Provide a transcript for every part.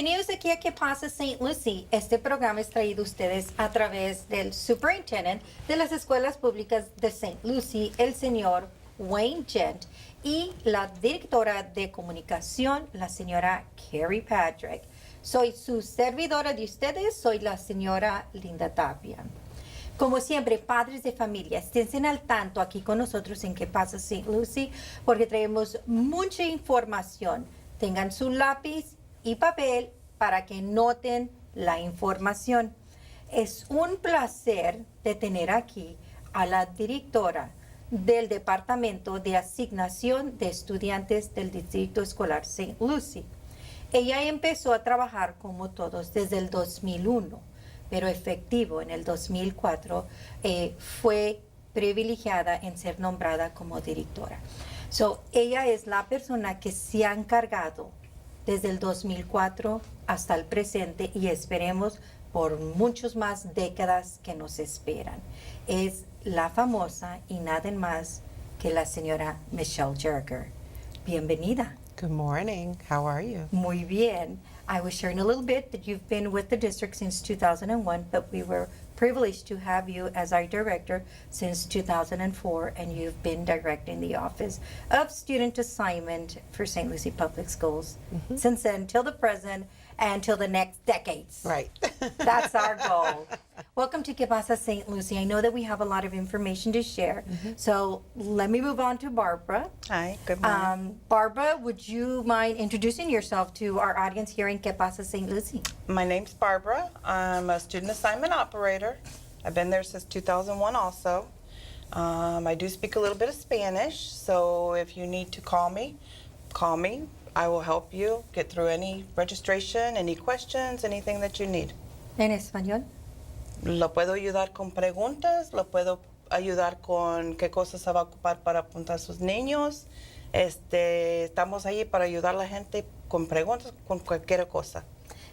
Bienvenidos aquí a Que Pasa St. Lucie. Este programa es traído a ustedes a través del superintendente de las escuelas públicas de St. Lucie, el señor Wayne Gent, y la directora de comunicación, la señora Carrie Patrick. Soy su servidora de ustedes, soy la señora Linda Tapia. Como siempre, padres de familia, estén al tanto aquí con nosotros en Que Pasa St. Lucie, porque traemos mucha información. Tengan su lápiz y papel para que noten la información. Es un placer de tener aquí a la directora del Departamento de Asignación de Estudiantes del Distrito Escolar St. Lucie. Ella empezó a trabajar como todos desde el 2001, pero efectivo en el 2004 fue privilegiada en ser nombrada como directora. Ella es la persona que se ha encargado desde el 2004 hasta el presente y esperemos por muchas más décadas que nos esperan. Es la famosa y nada más que la señora Michelle Jerger. Bienvenida. Good morning. How are you? Muy bien. I was sharing a little bit that you've been with the district since 2001, but we were privileged to have you as our director since 2004, and you've been directing the Office of Student Assignment for St. Lucie Public Schools since then till the present and till the next decades. Right. That's our goal. Welcome to Que Pasa St. Lucie. I know that we have a lot of information to share, so let me move on to Barbara. Hi, good morning. Barbara, would you mind introducing yourself to our audience here in Que Pasa St. Lucie? My name's Barbara. I'm a student assignment operator. I've been there since 2001 also. I do speak a little bit of Spanish, so if you need to call me. I will help you get through any registration, any questions, anything that you need. En español. Lo puedo ayudar con preguntas, lo puedo ayudar con qué cosas se va a ocupar para apuntar a sus niños. Estamos ahí para ayudar a la gente con preguntas, con cualquier cosa.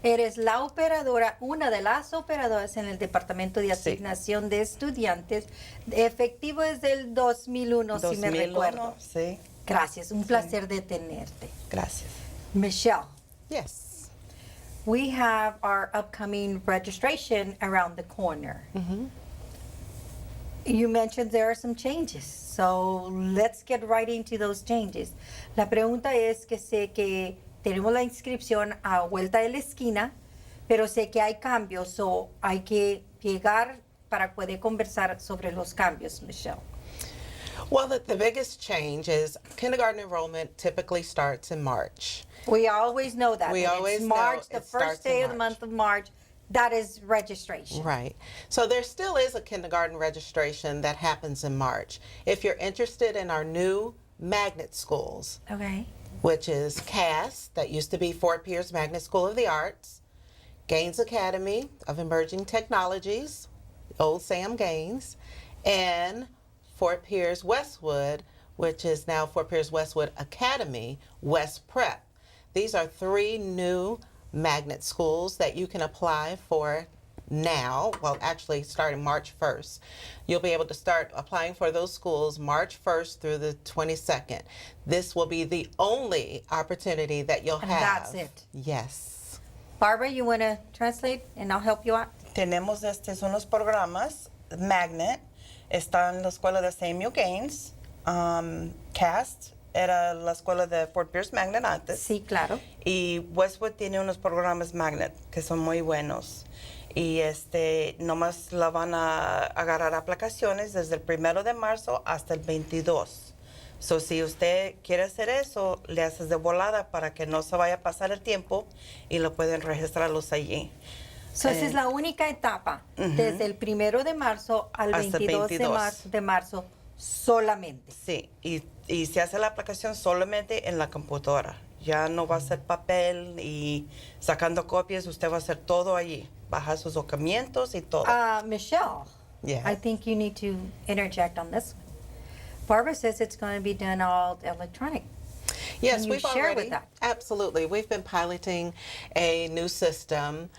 Eres la operadora, una de las operadoras en el Departamento de Asignación de Estudiantes, efectivo desde el 2001, si me recuerdo. Sí. Gracias, un placer de tenerte. Gracias. Michelle, Yes. we have our upcoming registration around the corner. You mentioned there are some changes, so let's get right into those changes. La pregunta es que sé que tenemos la inscripción a vuelta de la esquina, pero sé que hay cambios, so hay que llegar para poder conversar sobre los cambios, Michelle. Well, the biggest change is kindergarten enrollment typically starts in March. We always know that. We When always it's March, know the it first starts in day of the March. month of March, that is registration. Right. So there still is a kindergarten registration that happens in March. If you're interested in our new magnet schools, Okay. which is CAS, that used to be Fort Pierce Magnet School of the Arts, Gaines Academy of Emerging Technologies, old Sam Gaines, and Fort Pierce Westwood, which is now Fort Pierce Westwood Academy, West Prep. These are three new magnet schools that you can apply for now, well, actually starting March 1st. You'll be able to start applying for those schools March 1st through the 22nd. This will be the only opportunity that you'll And have. that's it. Yes. Barbara, you want to translate and I'll help you out? Tenemos unos programas, Magnet, está en la escuela de Samuel Gaines, CAST, era la escuela de Fort Pierce Magnet antes. Sí, claro. Y Westwood tiene unos programas Magnet que son muy buenos. Y nomás la van a agarrar aplicaciones desde el 1 de marzo hasta el 22. So, si usted quiere hacer eso, le haces de volada para que no se vaya a pasar el tiempo y lo pueden registrarlos allí. So, esa es la única etapa, desde el 1 de marzo al Hasta 22 22. de marzo solamente. Sí, y se hace la aplicación solamente en la computadora. Ya no va a ser papel y sacando copias, usted va a hacer todo allí. Baja sus documentos y todo. Michelle, Yeah. I think you need to interject on this one. Barbara says it's going to be done all electronic. Yes, Can you we've share already, with that? absolutely. We've been piloting a new system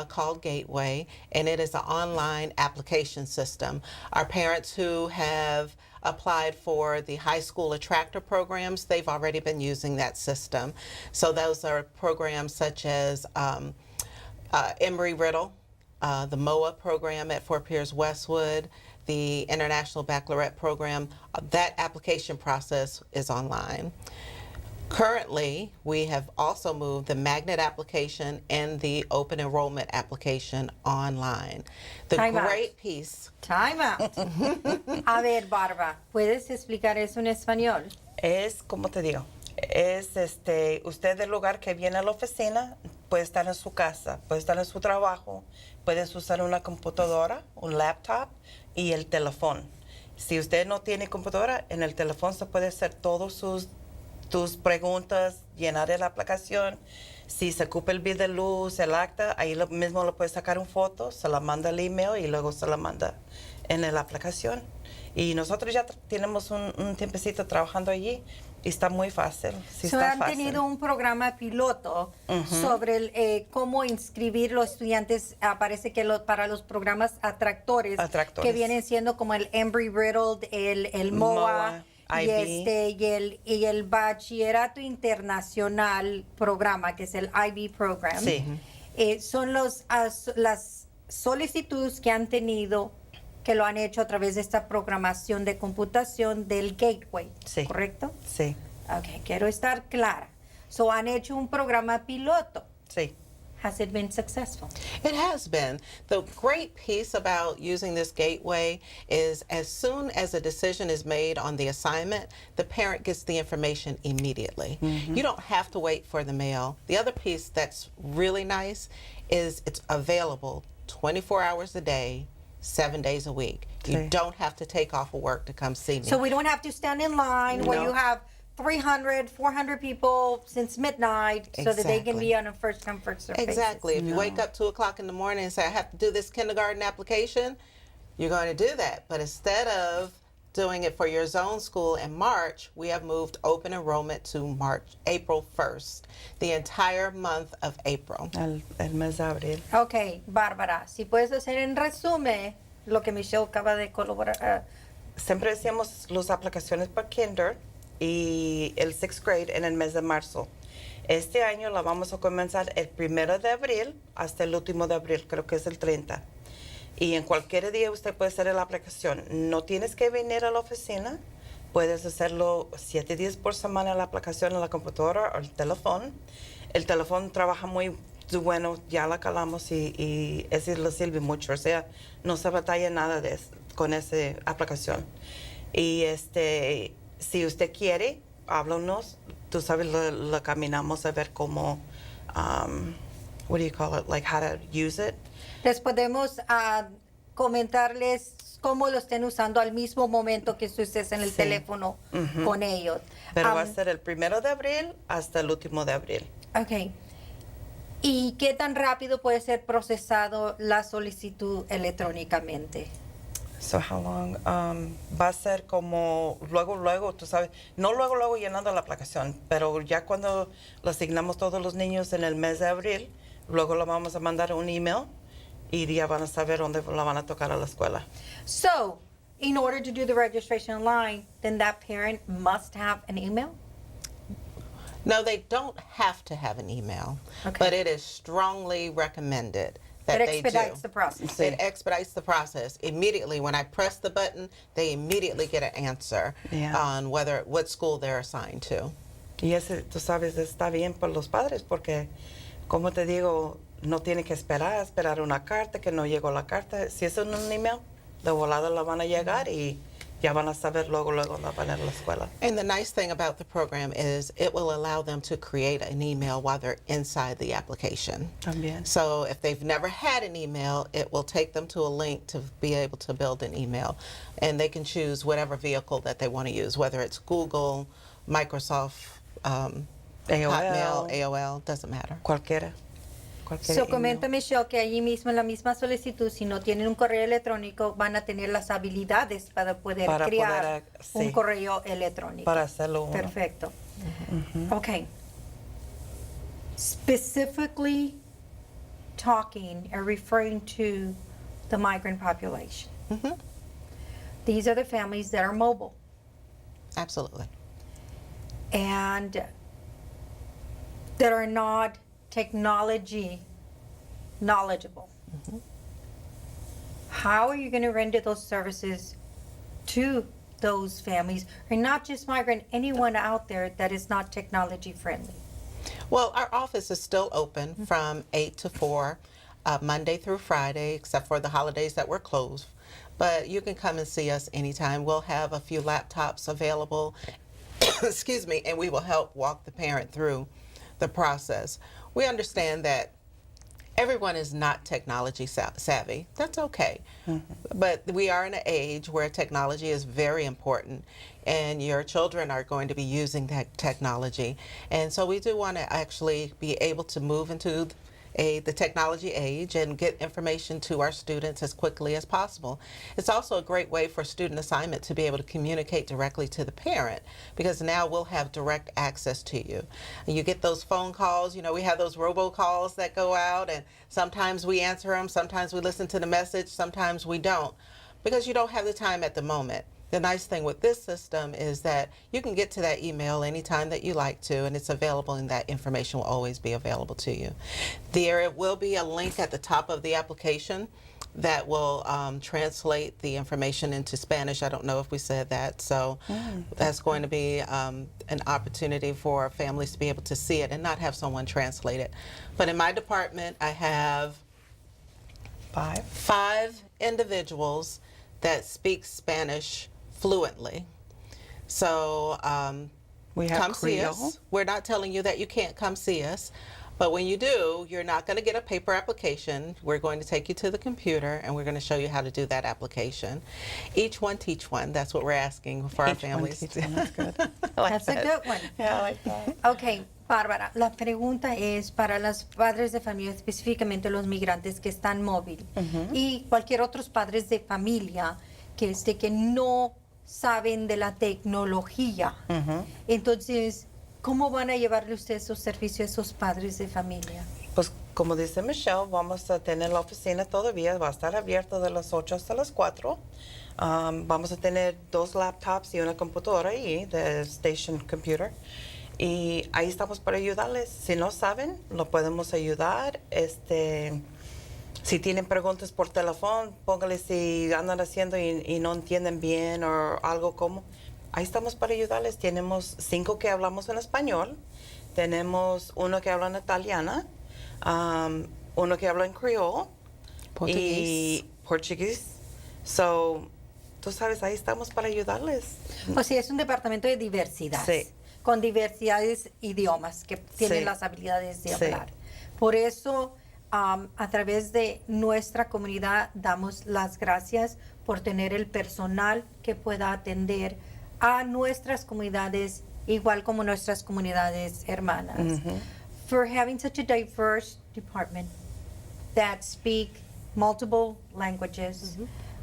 called Gateway, and it is an online application system. Our parents who have applied for the high school attractor programs, they've already been using that system. So those are programs such as Embry-Riddle, the MOA program at Fort Pierce Westwood, the International Baccalaureate program. That application process is online. Currently, we have also moved the magnet application and the open enrollment application online. The Time out. great piece. Time out. A ver, Barbara, ¿puedes explicar eso en español? Es, como te digo, es usted del lugar que viene a la oficina, puede estar en su casa, puede estar en su trabajo, puedes usar una computadora, un laptop y el teléfono. Si usted no tiene computadora, en el teléfono se puede hacer todos tus preguntas, llenar la aplicación. Si se ocupa el bill de luz, el acta, ahí mismo lo puede sacar una foto, se la manda al email y luego se la manda en la aplicación. Y nosotros ya tenemos un tiempecito trabajando allí y está muy fácil. Sí, está Han fácil. tenido un programa piloto sobre cómo inscribir los estudiantes, parece que para los programas atractores, que vienen siendo como el Embry-Riddle, el MOA, IB. y el Bachillerato Internacional programa, que es el IB program. Sí. Son las solicitudes que han tenido, que lo han hecho a través de esta programación de computación del Gateway, Sí. ¿correcto? Sí, Ok, quiero estar clara. So, han hecho un programa piloto. sí. Has it been successful? It has been. The great piece about using this gateway is as soon as a decision is made on the assignment, the parent gets the information immediately. You don't have to wait for the mail. The other piece that's really nice is it's available 24 hours a day, 7 days a week. You Sí. don't have to take off of work to come see me. So we don't have to stand in line where No. you have 300, 400 people since midnight so that they can Exactly. be on a first come, first serve basis. Exactly. If you No. wake up 2 o'clock in the morning and say, I have to do this kindergarten application, you're going to do that. But instead of doing it for your zone school in March, we have moved open enrollment to April 1st, the entire month of April. El mes de abril. Ok, Bárbara, si puedes hacer en resumen lo que Michelle acaba de colaborar. Siempre hacíamos las aplicaciones para kinder y el 6th grade en el mes de marzo. Este año la vamos a comenzar el 1 de abril hasta el último de abril, creo que es el 30. Y en cualquier día usted puede hacer la aplicación. No tienes que venir a la oficina, puedes hacerlo 7 días por semana la aplicación en la computadora o el teléfono. El teléfono trabaja muy bueno, ya la calamos y eso le sirve mucho. O sea, no se batalla nada con esa aplicación. Y si usted quiere, háblanos. Tú sabes, lo caminamos a ver cómo, what do you call it, like how to use it. Les podemos comentarles cómo lo estén usando al mismo momento que tú estés en el Sí. teléfono con ellos. Pero va a ser el 1 de abril hasta el último de abril. Ok. ¿Y qué tan rápido puede ser procesado la solicitud electrónicamente? So how long? Va a ser como luego, tú sabes, no luego llenando la aplicación, pero ya cuando lo asignamos todos los niños en el mes de abril, luego lo vamos a mandar un email y ya van a saber dónde la van a tocar a la escuela. So, in order to do the registration online, then that parent must have an email? No, they don't have to have an email, Okay. but it is strongly recommended that It they expedites do. the process. It expedites the process. Immediately, when I press the button, they immediately get an answer Yeah. on what school they're assigned to. Y ese, tú sabes, está bien para los padres porque, como te digo, no tiene que esperar una carta, que no llegó la carta. Si es en un email, de volada la van a llegar y ya van a saber luego la van a ir a la escuela. And the nice thing about the program is it will allow them to create an email while they're inside the application. También. So if they've never had an email, it will take them to a link to be able to build an email. And they can choose whatever vehicle that they want to use, whether it's Google, Microsoft, Hotmail, AOL, doesn't matter. Cualquiera. So, comenta Michelle que allí mismo en la misma solicitud, si no tienen un correo electrónico, van a tener las habilidades para poder crear un sí, correo electrónico. para hacerlo uno. Perfecto. Okay. Specifically talking or referring to the migrant population. Mm-hmm. These are the families that are mobile Absolutely. and that are not technology knowledgeable. Mm-hmm. How are you going to render those services to those families, or not just migrant, anyone out there that is not technology friendly? Well, our office is still open from 8 to 4, Monday through Friday, except for the holidays that we're closed. But you can come and see us anytime. We'll have a few laptops available, excuse me, and we will help walk the parent through the process. We understand that everyone is not technology savvy. That's okay. But we are in an age where technology is very important, and your children are going to be using that technology. And so we do want to actually be able to move into the technology age and get information to our students as quickly as possible. It's also a great way for student assignment to be able to communicate directly to the parent, because now we'll have direct access to you. And you get those phone calls, you know, we have those robocalls that go out, and sometimes we answer them, sometimes we listen to the message, sometimes we don't, because you don't have the time at the moment. The nice thing with this system is that you can get to that email anytime that you like to, and it's available, and that information will always be available to you. There will be a link at the top of the application that will translate the information into Spanish. I don't know if we said that, so that's going to be an opportunity for families to be able to see it and not have someone translate it. But in my department, I have 5 individuals that speak Spanish fluently. So We have come see Creole. us. We're not telling you that you can't come see us, but when you do, you're not going to get a paper application. We're going to take you to the computer, and we're going to show you how to do that application. Each one teach one. That's what we're asking for our Each one families. teach one. That's good. I like That's a that. good one. Yeah, I like that. Ok, Bárbara, la pregunta es para los padres de familia, específicamente los migrantes que están móviles y cualquier otros padres de familia que no saben de la tecnología. Entonces, ¿cómo van a llevarle ustedes esos servicios a esos padres de familia? Pues como dice Michelle, vamos a tener la oficina todavía, va a estar abierta de las 8 hasta las 4. Vamos a tener 2 laptops y una computadora ahí, de Station Computer. Y ahí estamos para ayudarles. Si no saben, lo podemos ayudar. Si tienen preguntas por teléfono, póngale si andan haciendo y no entienden bien o algo como. Ahí estamos para ayudarles. Tenemos 5 que hablamos en español. Tenemos uno que habla en italiana, uno que habla en creole y portugués. So, tú sabes, ahí estamos para ayudarles. O sea, es un departamento de diversidad. Sí. Con diversidades idiomas que tienen Sí. las habilidades de Sí. hablar. Por eso, a través de nuestra comunidad, damos las gracias por tener el personal que pueda atender a nuestras comunidades, igual como nuestras comunidades hermanas. For having such a diverse department that speak multiple languages,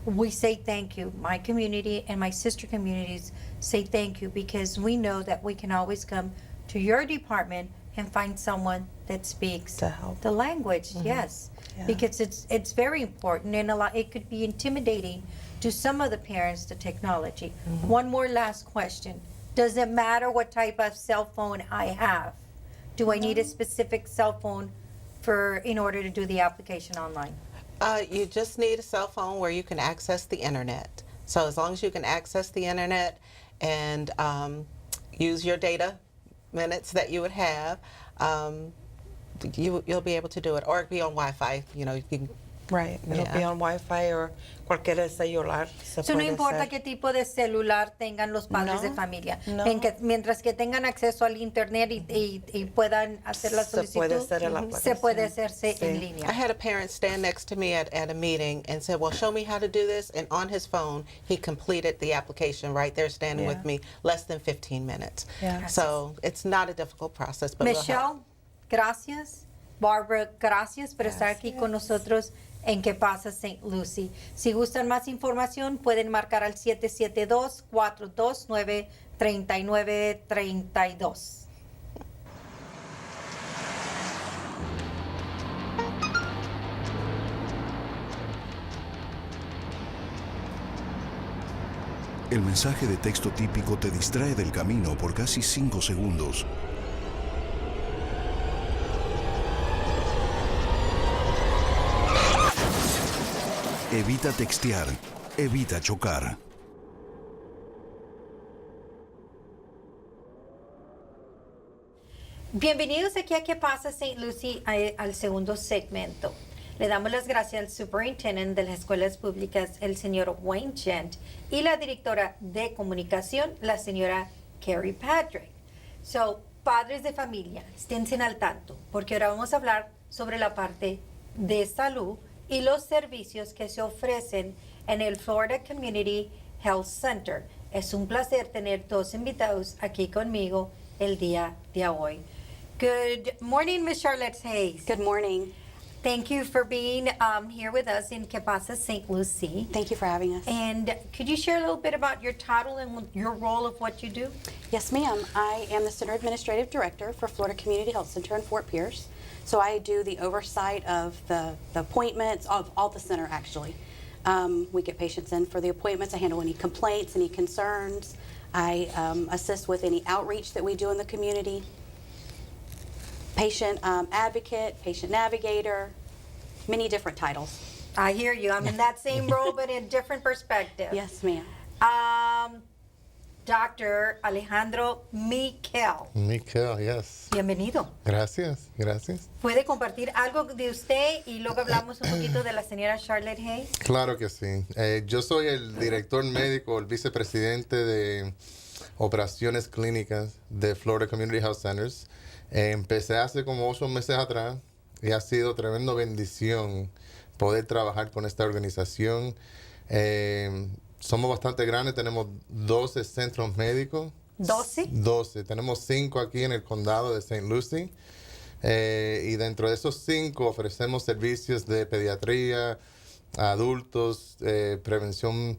we say thank you. My community and my sister communities say thank you, because we know that we can always come to your department and find someone that speaks To help. the language. Yes, Yeah. because it's very important, and it could be intimidating to some of the parents, the technology. One more last question. Does it matter what type of cell phone I have? Do I need a specific cell phone in order to do the application online? You just need a cell phone where you can access the internet. So as long as you can access the internet and use your data minutes that you would have, you'll be able to do it, or be on Wi-Fi. You know, you can. Right. It'll be Yeah. on Wi-Fi or cualquier celular. Se So no puede importa hacer. qué tipo de celular tengan los padres No, de familia. no. Mientras que tengan acceso al internet y puedan hacer la Se puede solicitud, hacer la se puede aplicación. hacerse Sí. en I línea. had a parent stand next to me at a meeting and said, well, show me how to do this. And on his phone, he completed the application right there standing Yeah. with me, less than 15 minutes. Yeah. So it's not a difficult process, but we'll help. Michelle, gracias. Barbara, gracias por estar aquí con nosotros en Que Pasa St. Lucie. Si gustan más información, pueden marcar al 772-429-3932. El mensaje de texto típico te distrae del camino por casi 5 segundos. Evita textear. Evita chocar. Bienvenidos aquí a Que Pasa St. Lucie al segundo segmento. Le damos las gracias al superintendente de las escuelas públicas, el señor Wayne Gent, y la directora de comunicación, la señora Carrie Patrick. So, padres de familia, esténse al tanto, porque ahora vamos a hablar sobre la parte de salud y los servicios que se ofrecen en el Florida Community Health Center. Es un placer tener dos invitados aquí conmigo el día de hoy. Good morning, Ms. Charlotte Hayes. Good morning. Thank you for being here with us in Que Pasa St. Lucie. Thank you for having us. And could you share a little bit about your title and your role of what you do? Yes, ma'am. I am the Center Administrative Director for Florida Community Health Center in Fort Pierce. So I do the oversight of the appointments, of all the center, actually. We get patients in for the appointments. I handle any complaints, any concerns. I assist with any outreach that we do in the community. Patient advocate, patient navigator, many different titles. I hear you. I'm in that same role, but in different perspective. Yes, ma'am. Dr. Alejandro Michel. Michelle, yes. Bienvenido. Gracias, gracias. ¿Puede compartir algo de usted y luego hablamos un poquito de la señora Charlotte Hayes? Claro que sí. Yo soy el director médico, el vicepresidente de operaciones clínicas de Florida Community Health Centers. Empecé hace como 8 meses atrás y ha sido tremenda bendición poder trabajar con esta organización. Somos bastante grandes, tenemos 12 centros médicos. ¿12? 12. Tenemos 5 aquí en el Condado de St. Lucie. Y dentro de esos 5 ofrecemos servicios de pediatría, adultos, prevención,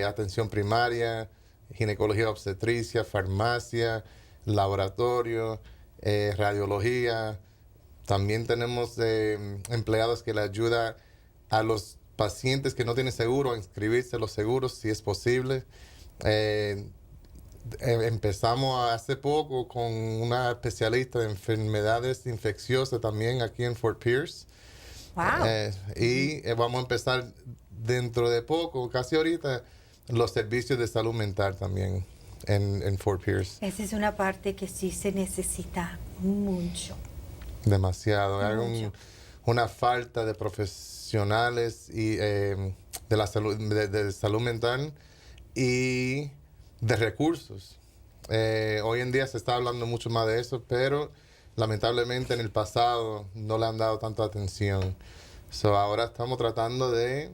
atención primaria, ginecología obstetricia, farmacia, laboratorio, radiología. También tenemos empleados que le ayudan a los pacientes que no tienen seguro a inscribirse a los seguros si es posible. Empezamos hace poco con una especialista de enfermedades infecciosas también aquí en Fort Pierce. Wow. Y vamos a empezar dentro de poco, casi ahorita, los servicios de salud mental también en Fort Pierce. Esa es una parte que sí se necesita mucho. Demasiado. Hay Mucho. una falta de profesionales y de la salud, de salud mental y de recursos. Hoy en día se está hablando mucho más de eso, pero lamentablemente en el pasado no le han dado tanta atención. So, ahora estamos tratando de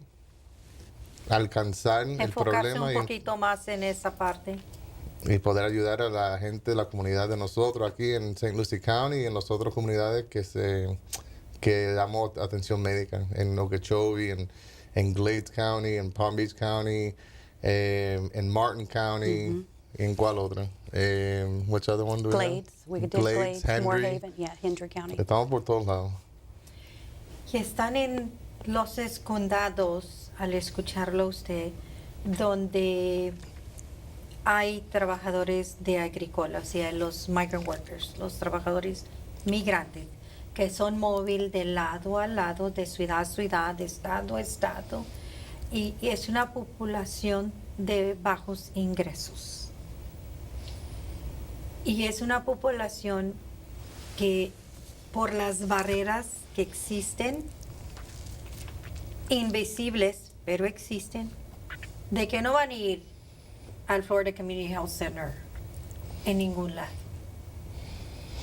alcanzar el Enfocarse problema un poquito más en esa parte. y poder ayudar a la gente de la comunidad de nosotros aquí en St. Lucie County y en las otras comunidades que damos atención médica en Okeechobee, en Glades County, en Palm Beach County, en Martin County. ¿En cuál otra? Which other one do we have? Glades. We did Glades, Henry. Moorhaven, yeah, Hendry County. Estamos por todos lados. Que están en los condados, al escucharlo usted, donde hay trabajadores de agrícola, o sea, los migrant workers, los trabajadores migrantes, que son móviles de lado a lado, de ciudad a ciudad, de estado a estado, y es una población de bajos ingresos. Y es una población que por las barreras que existen, invisibles, pero existen, de que no van a ir al Florida Community Health Center en ningún lado,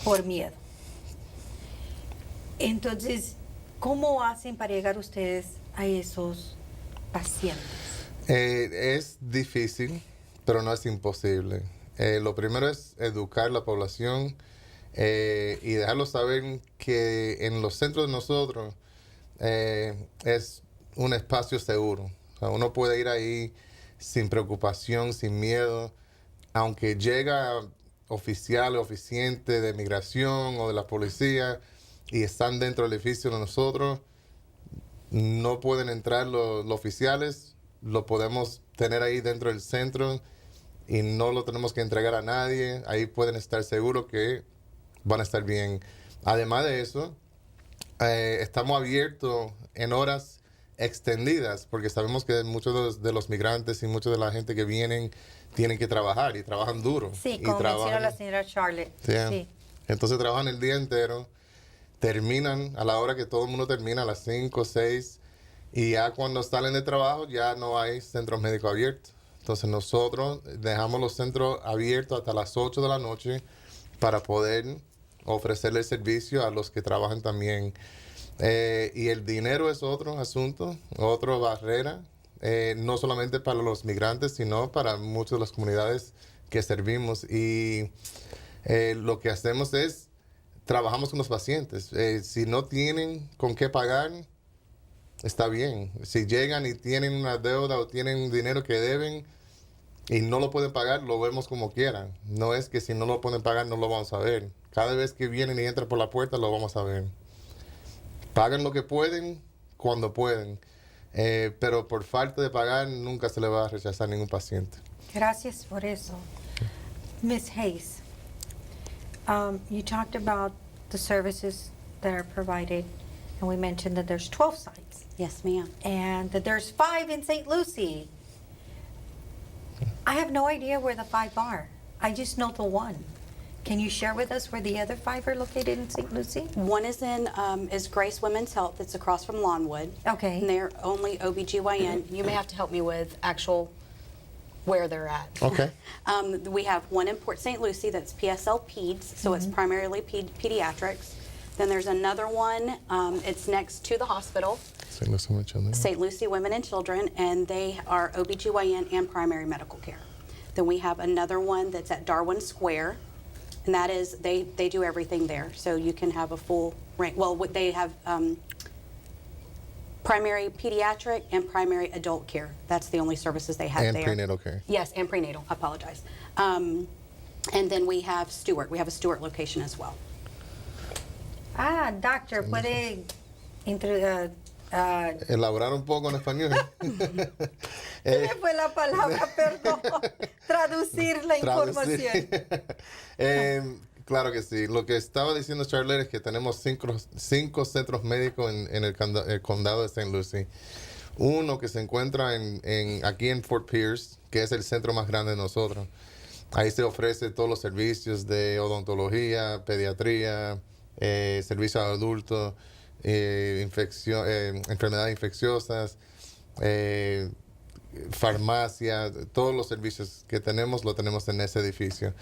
por miedo. Entonces, ¿cómo hacen para llegar ustedes a esos pacientes? Es difícil, pero no es imposible. Lo primero es educar la población y dejarlos saber que en los centros de nosotros es un espacio seguro. O sea, uno puede ir ahí sin preocupación, sin miedo. Aunque llega oficial o oficiante de migración o de la policía y están dentro del edificio de nosotros, no pueden entrar los oficiales, lo podemos tener ahí dentro del centro y no lo tenemos que entregar a nadie. Ahí pueden estar seguros que van a estar bien. Además de eso, estamos abiertos en horas extendidas porque sabemos que muchos de los migrantes y mucha de la gente que vienen tienen que trabajar y trabajan duro. Sí, y como menciona trabajan, la señora Charlotte. yeah. Sí. Entonces trabajan el día entero, terminan a la hora que todo el mundo termina, a las 5, 6, y ya cuando salen de trabajo ya no hay centros médicos abiertos. Entonces nosotros dejamos los centros abiertos hasta las 8 de la noche para poder ofrecerle servicio a los que trabajan también. Y el dinero es otro asunto, otra barrera, no solamente para los migrantes, sino para muchas de las comunidades que servimos. Y lo que hacemos es, trabajamos con los pacientes. Si no tienen con qué pagar, está bien. Si llegan y tienen una deuda o tienen dinero que deben y no lo pueden pagar, lo vemos como quieran. No es que si no lo pueden pagar, no lo vamos a ver. Cada vez que vienen y entran por la puerta, lo vamos a ver. Pagan lo que pueden, cuando pueden. Pero por falta de pagar, nunca se le va a rechazar a ningún paciente. Gracias por eso. Ms. Hayes, you talked about the services that are provided, and we mentioned that there's 12 sites, Yes, ma'am. and that there's 5 in St. Lucie. I have no idea where the 5 are. I just know the one. Can you share with us where the other 5 are located in St. Lucie? One is is Grace Women's Health. It's across from Lawnwood. Okay. And they're only OBGYN. You may have to help me with actual where they're at. Okay. We have one in Port St. Lucie that's PSL Peds, so it's primarily pediatrics. Then there's another one, it's next to the hospital, St. Lucie Women and Children, and they are OBGYN and primary medical care. Then we have another one that's at Darwin Square, and that is, they do everything there. So you can have a full range. Well, they have primary pediatric and primary adult care. That's the only services they have And there. prenatal care. Yes, and prenatal. I apologize. And then we have Stewart. We have a Stewart location as well. Doctor, puede Elaborar un poco en español. ¿Qué me fue la palabra? Perdón. Traducir la información. Claro que sí. Lo que estaba diciendo Charlotte es que tenemos 5 centros médicos en el condado de St. Lucie. Uno que se encuentra aquí en Fort Pierce, que es el centro más grande de nosotros. Ahí se ofrece todos los servicios de odontología, pediatría, servicios a adultos, enfermedades infecciosas, farmacia, todos los servicios que tenemos lo tenemos en ese edificio.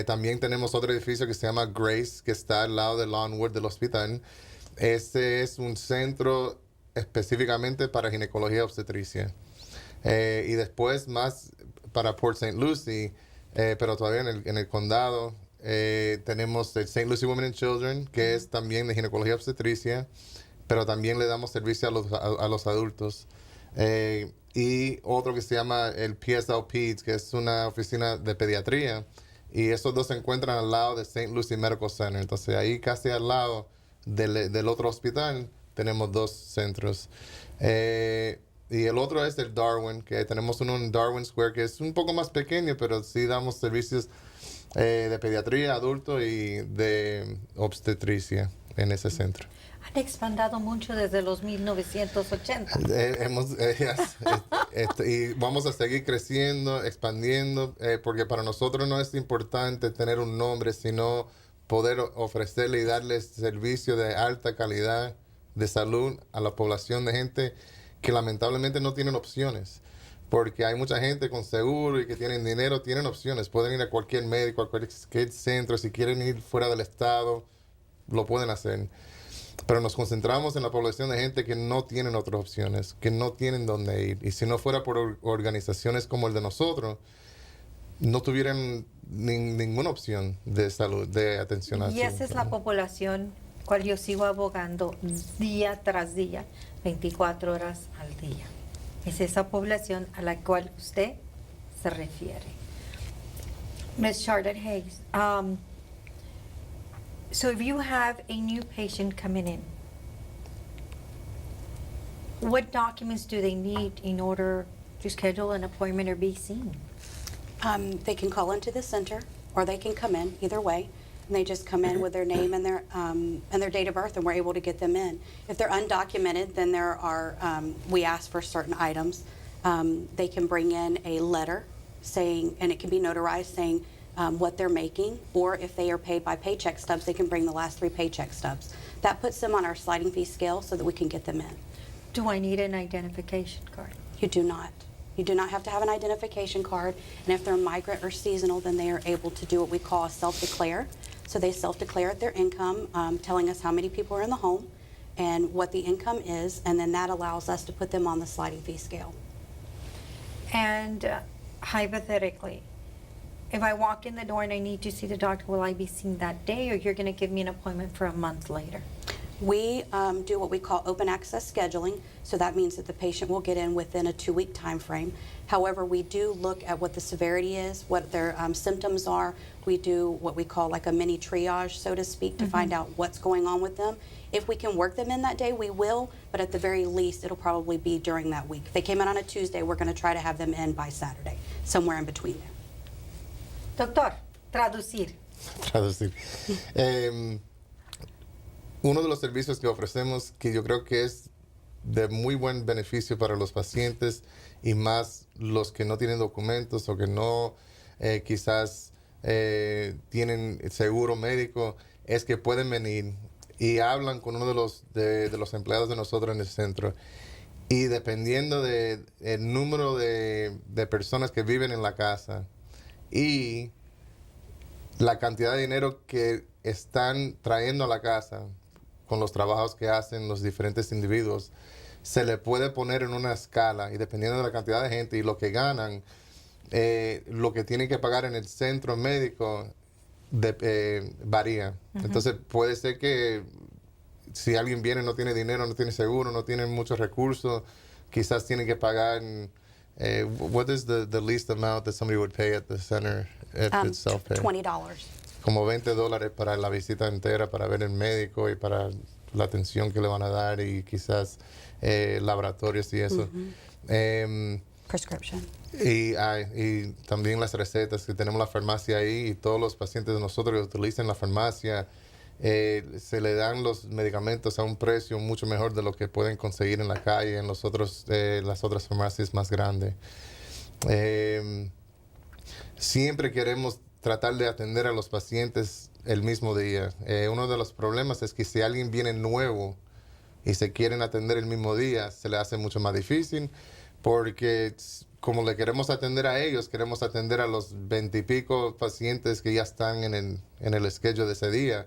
También tenemos otro edificio que se llama Grace, que está al lado de Lawnwood del hospital. Este es un centro específicamente para ginecología obstetricia. Y después más para Port St. Lucie, pero todavía en el condado, tenemos el St. Lucie Women and Children, que es también de ginecología obstetricia, pero también le damos servicio a los adultos. Y otro que se llama el PSL Peds, que es una oficina de pediatría. Y esos dos se encuentran al lado de St. Lucie Medical Center. Entonces ahí casi al lado del otro hospital tenemos 2 centros. Y el otro es el Darwin, que tenemos uno en Darwin Square, que es un poco más pequeño, pero sí damos servicios de pediatría, adulto y de obstetricia en ese centro. Han expandido mucho desde los 1980. Y vamos a seguir creciendo, expandiendo, porque para nosotros no es importante tener un nombre, sino poder ofrecerle y darle servicio de alta calidad de salud a la población de gente que lamentablemente no tienen opciones. Porque hay mucha gente con seguro y que tienen dinero, tienen opciones. Pueden ir a cualquier médico, a cualquier centro. Si quieren ir fuera del estado, lo pueden hacer. Pero nos concentramos en la población de gente que no tienen otras opciones, que no tienen dónde ir. Y si no fuera por organizaciones como el de nosotros, no tuvieran ninguna opción de salud, de atención a Y esa es la población cual yo sigo abogando día tras día, 24 horas al día. Es esa población a la cual usted se refiere. Ms. Charlotte Hayes, so if you have a new patient coming in, what documents do they need in order to schedule an appointment or be seen? They can call into the center, or they can come in, either way. And they just come in with their name and their date of birth, and we're able to get them in. If they're undocumented, then there are, we ask for certain items. They can bring in a letter saying, and it can be notarized, saying what they're making, or if they are paid by paycheck stubs, they can bring the last 3 paycheck stubs. That puts them on our sliding fee scale so that we can get them in. Do I need an identification card? You do not. You do not have to have an identification card, and if they're migrant or seasonal, then they are able to do what we call a self-declare. So they self-declare their income, telling us how many people are in the home and what the income is, and then that allows us to put them on the sliding fee scale. And hypothetically, if I walk in the door and I need to see the doctor, will I be seen that day, or you're going to give me an appointment for a month later? We do what we call open access scheduling, so that means that the patient will get in within a 2-week time frame. However, we do look at what the severity is, what their symptoms are. We do what we call like a mini triage, so to speak, to find out what's going on with them. If we can work them in that day, we will, but at the very least, it'll probably be during that week. If they came in on a Tuesday, we're going to try to have them in by Saturday, somewhere in between there. Doctor, traducir. Traducir. Uno de los servicios que ofrecemos, que yo creo que es de muy buen beneficio para los pacientes y más los que no tienen documentos o que no quizás tienen seguro médico, es que pueden venir y hablan con uno de los empleados de nosotros en el centro. Y dependiendo del número de personas que viven en la casa y la cantidad de dinero que están trayendo a la casa, con los trabajos que hacen los diferentes individuos, se le puede poner en una escala y dependiendo de la cantidad de gente y lo que ganan, lo que tienen que pagar en el centro médico varía. Entonces puede ser que si alguien viene no tiene dinero, no tiene seguro, no tiene muchos recursos, quizás tienen que pagar, what is the least amount that somebody would pay at the center if it's self-pay? $20. Como $20 para la visita entera, para ver el médico y para la atención que le van a dar y quizás laboratorios y eso. Prescription. Y también las recetas, que tenemos la farmacia ahí y todos los pacientes de nosotros que utilizan la farmacia, se le dan los medicamentos a un precio mucho mejor de lo que pueden conseguir en la calle, en las otras farmacias más grandes. Siempre queremos tratar de atender a los pacientes el mismo día. Uno de los problemas es que si alguien viene nuevo y se quieren atender el mismo día, se le hace mucho más difícil porque como le queremos atender a ellos, queremos atender a los 20 y pico pacientes que ya están en el schedule de ese día.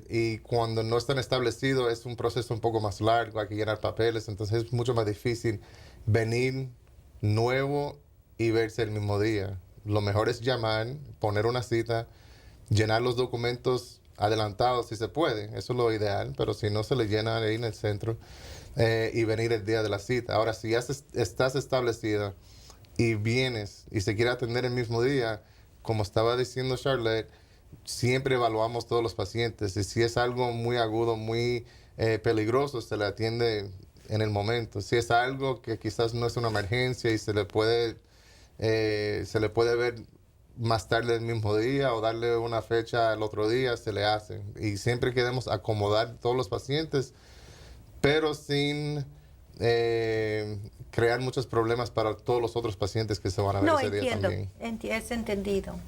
Y cuando no están establecidos es un proceso un poco más largo, hay que llenar papeles, entonces es mucho más difícil venir nuevo y verse el mismo día. Lo mejor es llamar, poner una cita, llenar los documentos adelantados si se puede, eso es lo ideal, pero si no se le llena ahí en el centro y venir el día de la cita. Ahora, si ya estás establecida y vienes y se quiere atender el mismo día, como estaba diciendo Charlotte, siempre evaluamos todos los pacientes y si es algo muy agudo, muy peligroso, se le atiende en el momento. Si es algo que quizás no es una emergencia y se le puede ver más tarde el mismo día o darle una fecha al otro día, se le hace. Y siempre queremos acomodar todos los pacientes, pero sin crear muchos problemas para todos los otros pacientes que se van a ver ese día también. No, entiendo, es entendido.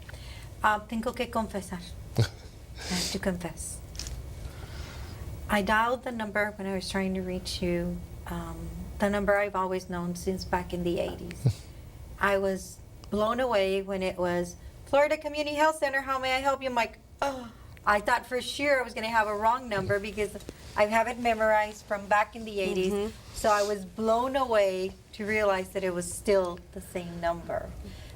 Tengo que confesar. I have to confess. I dialed the number when I was trying to reach you, the number I've always known since back in the 80s. I was blown away when it was Florida Community Health Center, how may I help you? I'm like, oh, I thought for sure I was going to have a wrong number because I have it memorized from back in the 80s. So I was blown away to realize that it was still the same number.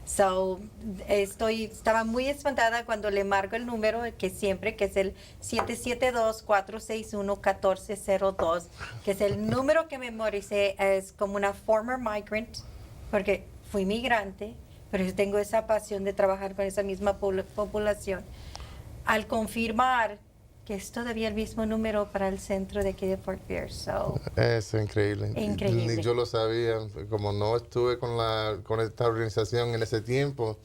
So, estaba muy espantada cuando le marco el número que siempre, que es el 772-461-1402, que es el número que memoricé, es como una former migrant, porque fui migrante, pero tengo esa pasión de trabajar con esa misma población. Al confirmar que es todavía el mismo número para el centro de aquí de Fort Pierce. So, Es increíble. Increíble. Ni yo lo sabía, como no estuve con esta organización en ese tiempo.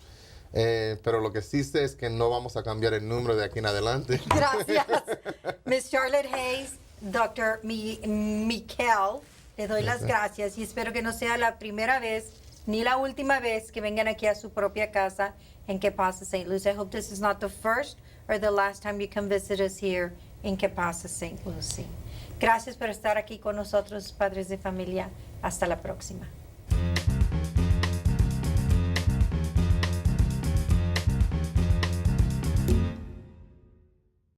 Pero lo que sí sé es que no vamos a cambiar el número de aquí en adelante. gracias. Miss Charlotte Hayes, Dr. Michelle, le doy las gracias y espero que no sea la primera vez ni la última vez que vengan aquí a su propia casa en Que Pasa St. Lucie. I hope this is not the first or the last time you come visit us here in Que Pasa St. Lucie. Gracias por estar aquí con nosotros, padres de familia. Hasta la próxima.